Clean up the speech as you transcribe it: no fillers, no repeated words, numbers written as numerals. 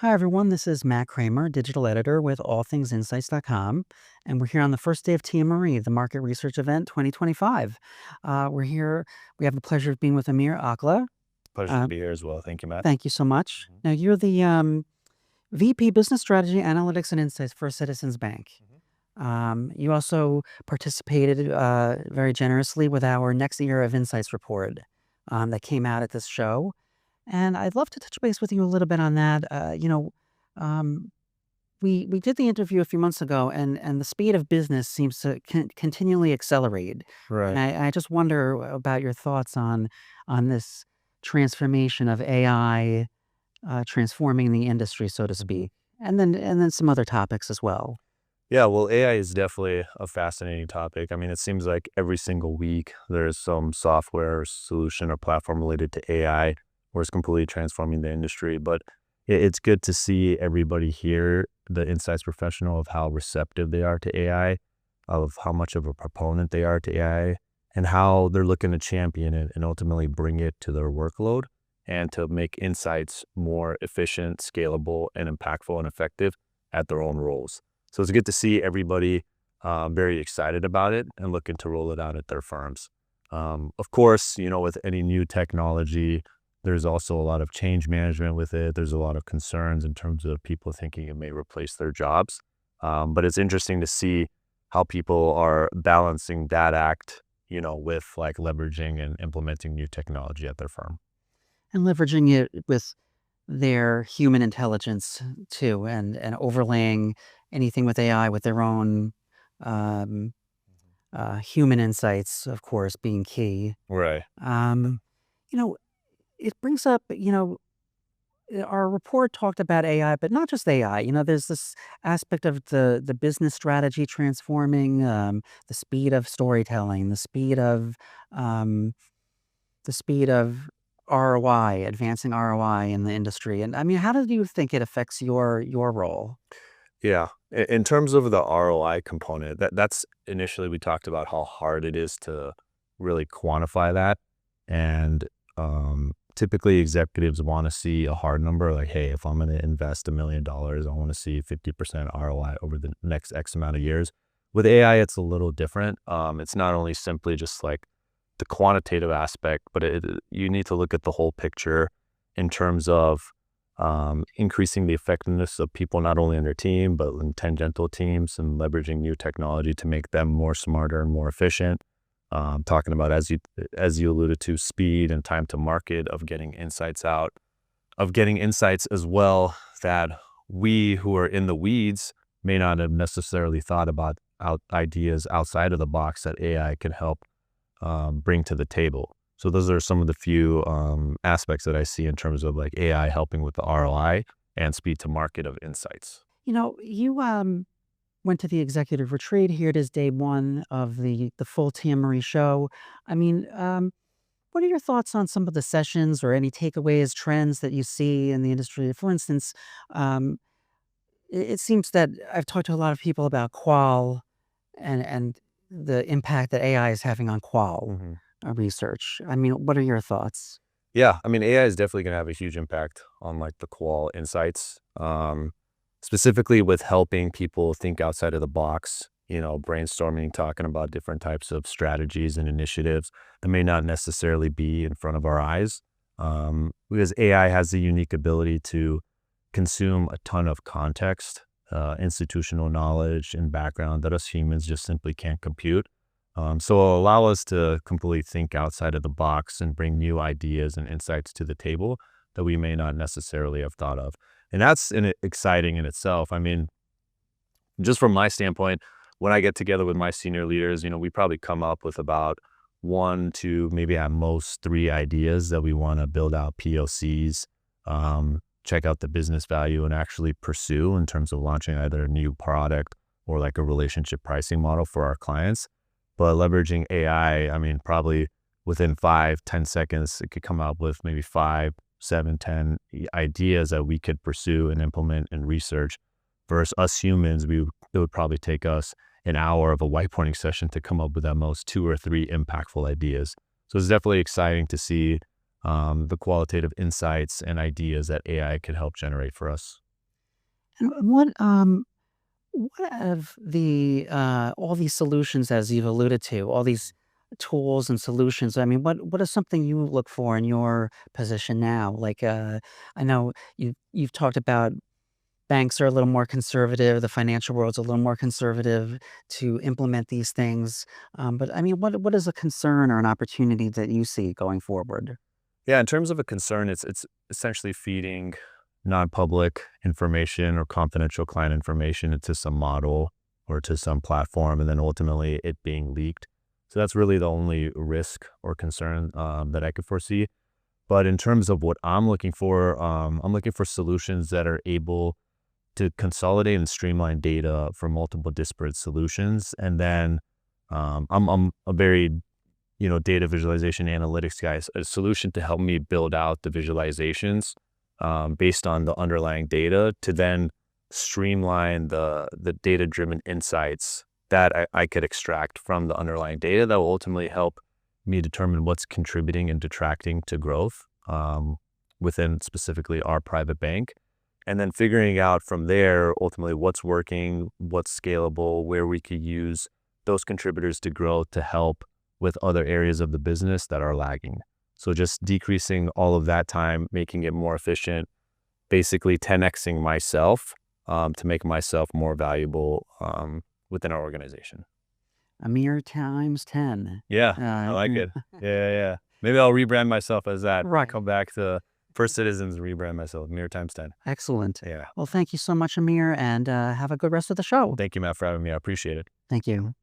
Hi, everyone. This is Matt Kramer, digital editor with allthingsinsights.com. And we're here on the first day of TMRE, the Market Research Event 2025. We're here. We have the pleasure of being with Amir Akleh. Pleasure to Uh, be here as well. Thank you, Matt. Thank you so much. Mhm. Now, you're the VP Business Strategy, Analytics, and Insights for Citizens Bank. Mhm. You also participated very generously with our Next Era of Insights report that came out at this show. And I'd love to touch base with you a little bit on that. Um, we did the interview a few months ago, and the speed of business seems to continually accelerate. And Right. I just wonder about your thoughts on this transformation of AI transforming the industry, so to Mhm. speak, and then some other topics as well. Yeah, well, AI is definitely a fascinating topic. I mean, it seems like every single week there's some software or solution or platform related to AI where it's completely transforming the industry. But it's good to see everybody here, the insights professional, of how receptive they are to AI, of how much of a proponent they are to AI, and how they're looking to champion it and ultimately bring it to their workload and to make insights more efficient, scalable, and impactful and effective at their own roles. So it's good to see everybody very excited about it and looking to roll it out at their firms. Of course, with any new technology, there's also a lot of change management with it. There's a lot of concerns in terms of people thinking it may replace their jobs. But it's interesting to see how people are balancing that act, with like leveraging and implementing new technology at their firm. And leveraging it with their human intelligence too, and overlaying anything with AI with their own um, human insights, of course, being key. Right. Um, you know, it brings up, our report talked about AI, but not just AI. There's this aspect of the business strategy transforming, the speed of storytelling, um, the speed of ROI, advancing ROI in the industry. And I mean, how do you think it affects your role? Yeah. In terms of the ROI component, that's initially we talked about how hard it is to really quantify that. And typically executives want to see a hard number like, hey, if I'm going to invest $1 million, I want to see 50% ROI over the next X amount of years. With AI, it's a little different. It's not only simply just like the quantitative aspect, but you need to look at the whole picture in terms of increasing the effectiveness of people not only on their team, but in tangential teams and leveraging new technology to make them more smarter and more efficient. Talking about, as you alluded to, speed and time to market of getting insights out, of getting insights as well that we who are in the weeds may not have necessarily thought about ideas outside of the box that AI can help bring to the table. So those are some of the few aspects that I see in terms of like AI helping with the ROI and speed to market of insights. You went to the executive retreat. Here it is, day one of the full TMRE show. I mean, what are your thoughts on some of the sessions or any takeaways, trends that you see in the industry? For instance, um, it seems that I've talked to a lot of people about qual and the impact that AI is having on qual hmm research. I mean, what are your thoughts? Yeah, I mean, AI is definitely going to have a huge impact on like the qual insights, specifically with helping people think outside of the box. Brainstorming, talking about different types of strategies and initiatives that may not necessarily be in front of our eyes, because AI has the unique ability to consume a ton of context, institutional knowledge, and background that us humans just simply can't compute. So it'll allow us to completely think outside of the box and bring new ideas and insights to the table that we may not necessarily have thought of. And that's exciting in itself. I mean, just from my standpoint, when I get together with my senior leaders, we probably come up with about one, two, maybe at most three ideas that we want to build out POCs, check out the business value and actually pursue in terms of launching either a new product or like a relationship pricing model for our clients. But leveraging AI, I mean, probably within 5, 10 seconds, it could come up with maybe 5, 7, 10 ideas that we could pursue and implement and research. Versus us humans, it would probably take us an hour of a whiteboarding session to come up with at most two or three impactful ideas. So it's definitely exciting to see the qualitative insights and ideas that AI could help generate for us. And what of the all these solutions, as you've alluded to, all these tools and solutions? I mean, what is something you look for in your position now? Like, I know you've talked about banks are a little more conservative, the financial world's a little more conservative to implement these things. But I mean, what is a concern or an opportunity that you see going forward? Yeah, in terms of a concern, it's essentially feeding non-public information or confidential client information into some model or to some platform, and then ultimately it being leaked. So that's really the only risk or concern that I could foresee. But in terms of what I'm looking for solutions that are able to consolidate and streamline data for multiple disparate solutions. And then I'm a very data visualization analytics guy, a solution to help me build out the visualizations based on the underlying data to then streamline the data-driven insights that I could extract from the underlying data that will ultimately help me determine what's contributing and detracting to growth within specifically our private bank. And then figuring out from there, ultimately, what's working, what's scalable, where we could use those contributors to growth to help with other areas of the business that are lagging. So just decreasing all of that time, making it more efficient, basically 10xing myself to make myself more valuable within our organization. A mere times 10. Yeah, I Uh, like it. Yeah. Maybe I'll rebrand myself as that. right. Come back to First Citizens and rebrand myself. Mirror times 10. Excellent. Yeah. Well, thank you so much, Amir, and have a good rest of the show. Thank you, Matt, for having me. I appreciate it. Thank you.